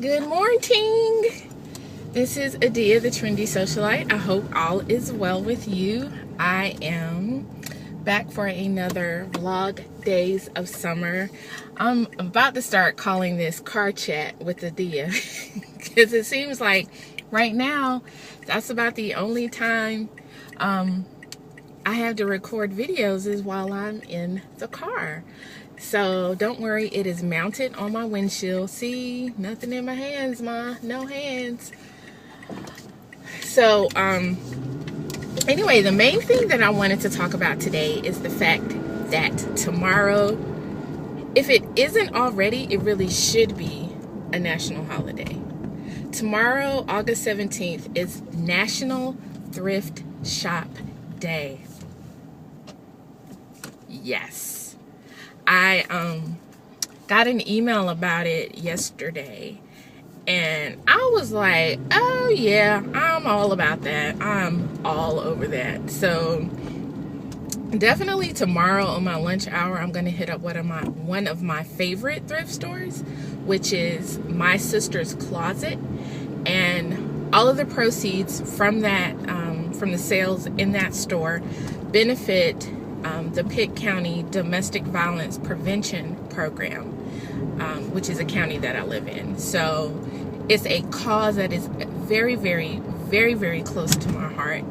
Good morning. This is Adeea, the Trendy Socialite. I hope all is well with you. I am back for another vlog, Days of Summer. I'm about to start calling this car chat with Adeea because it seems like right now that's about the only time I have to record videos is while I'm in the car. So don't worry, it is mounted on my windshield. See, nothing in my hands, Ma, no hands. So anyway, the main thing that I wanted to talk about today is the fact that tomorrow, if it isn't already, it really should be a national holiday. Tomorrow, August 17th, is National Thrift Shop Day. Yes. I got an email about it yesterday, and I was like, oh yeah, I'm all about that. I'm all over that. So definitely tomorrow on my lunch hour, I'm going to hit up one of my favorite thrift stores, which is My Sister's Closet, and all of the proceeds from that, from the sales in that store, benefit the Pitt County Domestic Violence Prevention Program, which is a county that I live in. So it's a cause that is very, very, very, very close to my heart.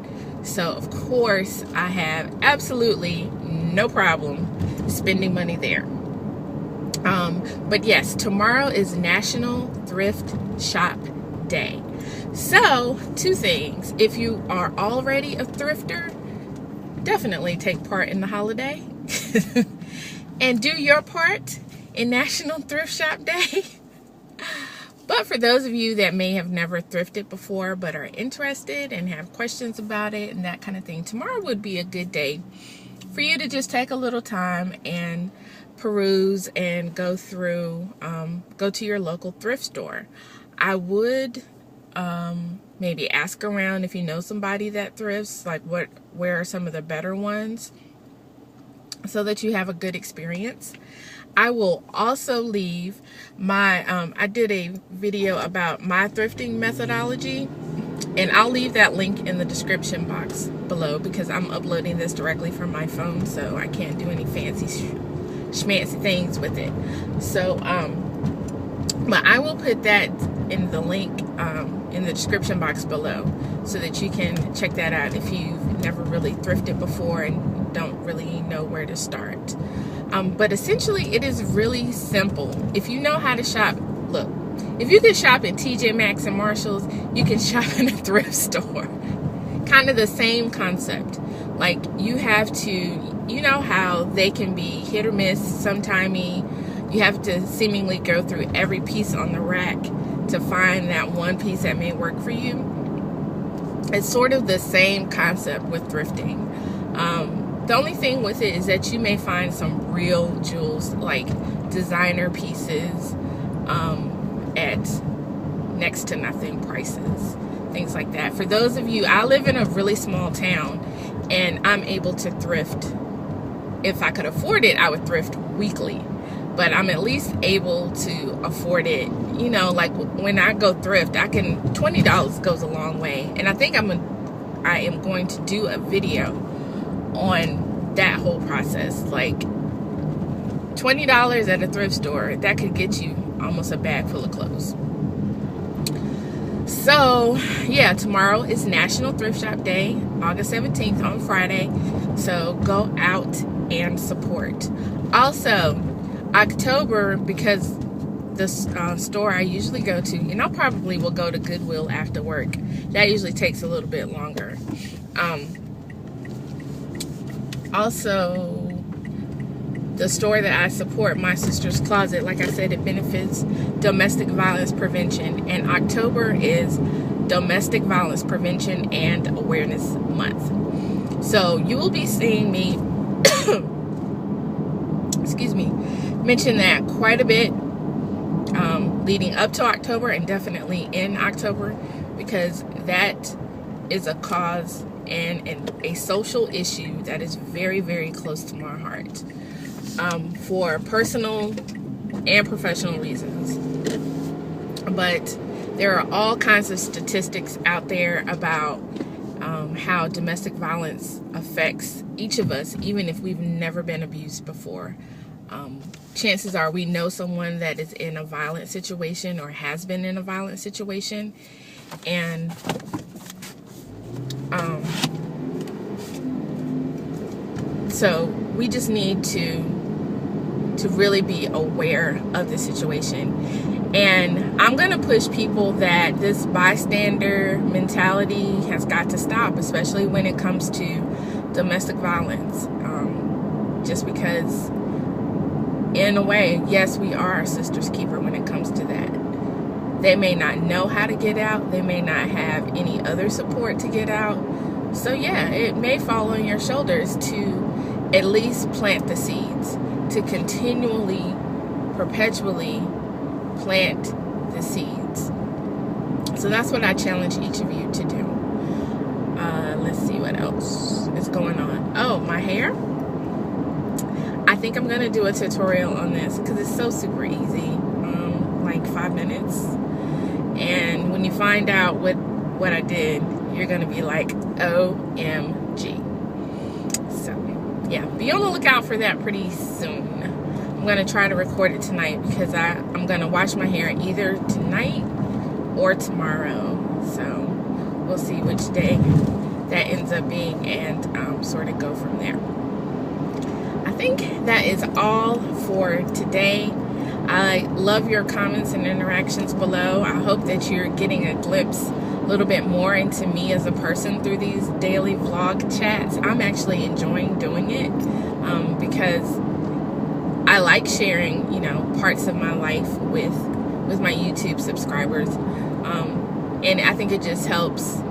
So of course I have absolutely no problem spending money there. But yes, tomorrow is National Thrift Shop Day. So two things: if you are already a thrifter, definitely take part in the holiday and do your part in National Thrift Shop Day. But for those of you that may have never thrifted before but are interested and have questions about it and that kind of thing, tomorrow would be a good day for you to just take a little time and peruse and go through, go to your local thrift store. I would maybe ask around if you know somebody that thrifts, like where are some of the better ones, so that you have a good experience. I will also leave my, I did a video about my thrifting methodology, and I'll leave that link in the description box below because I'm uploading this directly from my phone, so I can't do any fancy schmancy things with it. So, but I will put that in the link in the description box below so that you can check that out if you've never really thrifted before and don't really know where to start. But essentially it is really simple. If you know how to shop, look, if you can shop at TJ Maxx and Marshalls, you can shop in a thrift store. Kind of the same concept. Like, you have to, you know how they can be hit or miss, sometimey. You have to seemingly go through every piece on the rack to find that one piece that may work for you. It's sort of the same concept with thrifting. The only thing with it is that you may find some real jewels, like designer pieces, at next to nothing prices, things like that. For those of you, I live in a really small town, and I'm able to thrift. If I could afford it, I would thrift weekly. But I'm at least able to afford it. You know, like when I go thrift, I can, $20 goes a long way. And I think I am going to do a video on that whole process. Like, $20 at a thrift store, that could get you almost a bag full of clothes. So yeah, tomorrow is National Thrift Shop Day, August 17th on Friday. So go out and support. Also, October, because the store I usually go to, and I probably will go to Goodwill after work. That usually takes a little bit longer. Also, the store that I support, My Sister's Closet, like I said, it benefits domestic violence prevention, and October is Domestic Violence Prevention and Awareness Month. So you will be seeing me excuse me, mention that quite a bit leading up to October, and definitely in October, because that is a cause and a social issue that is very, very close to my heart, for personal and professional reasons. But there are all kinds of statistics out there about how domestic violence affects each of us, even if we've never been abused before. Chances are we know someone that is in a violent situation or has been in a violent situation, and so we just need to really be aware of the situation. And I'm going to push people that this bystander mentality has got to stop, especially when it comes to domestic violence. Just because, in a way, yes, we are our sister's keeper when it comes to that. They may not know how to get out. They may not have any other support to get out. So yeah, it may fall on your shoulders to at least plant the seeds, to continually, perpetually plant the seeds. So that's what I challenge each of you to do. Let's see what else is going on. Oh, my hair. I think I'm gonna do a tutorial on this because it's so super easy, like 5 minutes. And when you find out what I did, you're gonna be like, OMG. So yeah, be on the lookout for that pretty soon. I'm gonna try to record it tonight because I'm gonna wash my hair either tonight or tomorrow. So we'll see which day that ends up being and sort of go from there. I think that is all for today. I love your comments and interactions below. I hope that you're getting a glimpse a little bit more into me as a person through these daily vlog chats. I'm actually enjoying doing it because I like sharing, parts of my life with my YouTube subscribers. And I think it just helps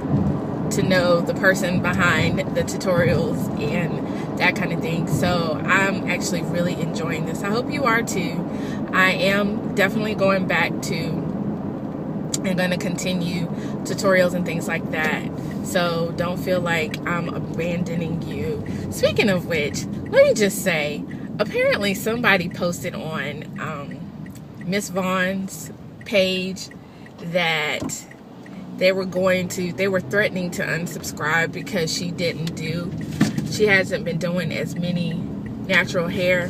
to know the person behind the tutorials and that kind of thing. So I'm actually really enjoying this. I hope you are too. I am definitely going back to and going to continue tutorials and things like that. So don't feel like I'm abandoning you. Speaking of which, let me just say, apparently somebody posted on Miss Vaughn's page that they were threatening to unsubscribe because she hasn't been doing as many natural hair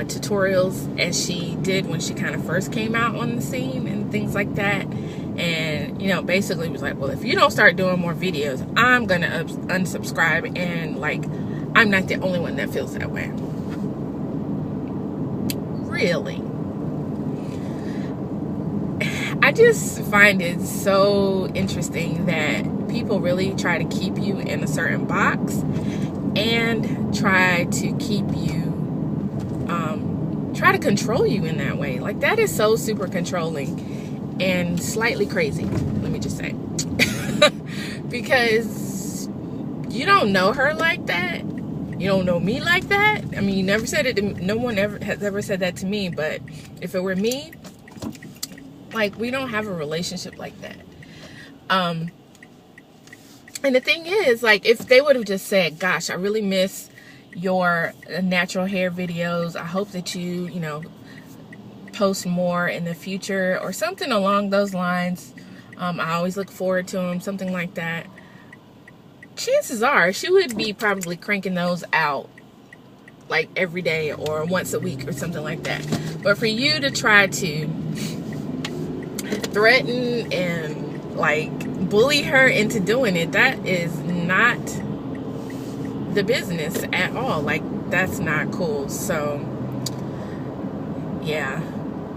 tutorials as she did when she kind of first came out on the scene and things like that. And basically was like, well, if you don't start doing more videos, I'm gonna unsubscribe. And like, I'm not the only one that feels that way. Really, I just find it so interesting that people really try to keep you in a certain box and try to keep you, try to control you in that way. Like, that is so super controlling and slightly crazy, let me just say. Because you don't know her like that. You don't know me like that. I mean, you never said it to me. No one has ever said that to me. But if it were me, like, we don't have a relationship like that. And the thing is, like, if they would have just said, gosh, I really miss your natural hair videos. I hope that you post more in the future or something along those lines. I always look forward to them, something like that. Chances are she would be probably cranking those out like every day or once a week or something like that. But for you to try to threaten and like bully her into doing it, that is not the business at all. Like, that's not cool. So yeah,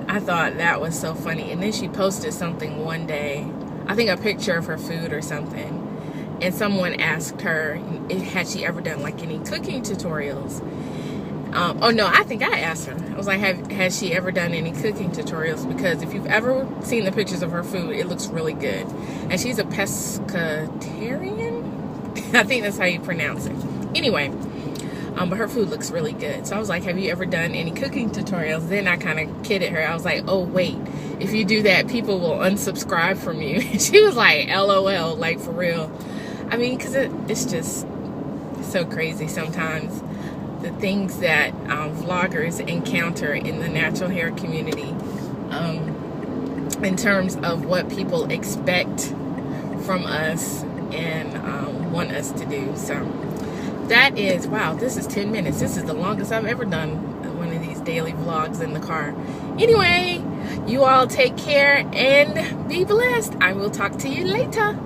I thought that was so funny. And then she posted something one day, I think a picture of her food or something, and someone asked her, had she ever done like any cooking tutorials? Oh no, I think I asked her. I was like, has she ever done any cooking tutorials? Because if you've ever seen the pictures of her food, it looks really good. And she's a pescatarian? I think that's how you pronounce it. Anyway, but her food looks really good. So I was like, have you ever done any cooking tutorials? Then I kind of kidded her. I was like, oh wait, if you do that, people will unsubscribe from you. And she was like, LOL, like, for real. I mean, because it's just so crazy sometimes, the things that vloggers encounter in the natural hair community. in terms of what people expect from us and want us to do. So that is, wow, this is 10 minutes. This is the longest I've ever done one of these daily vlogs in the car. Anyway, you all take care and be blessed. I will talk to you later.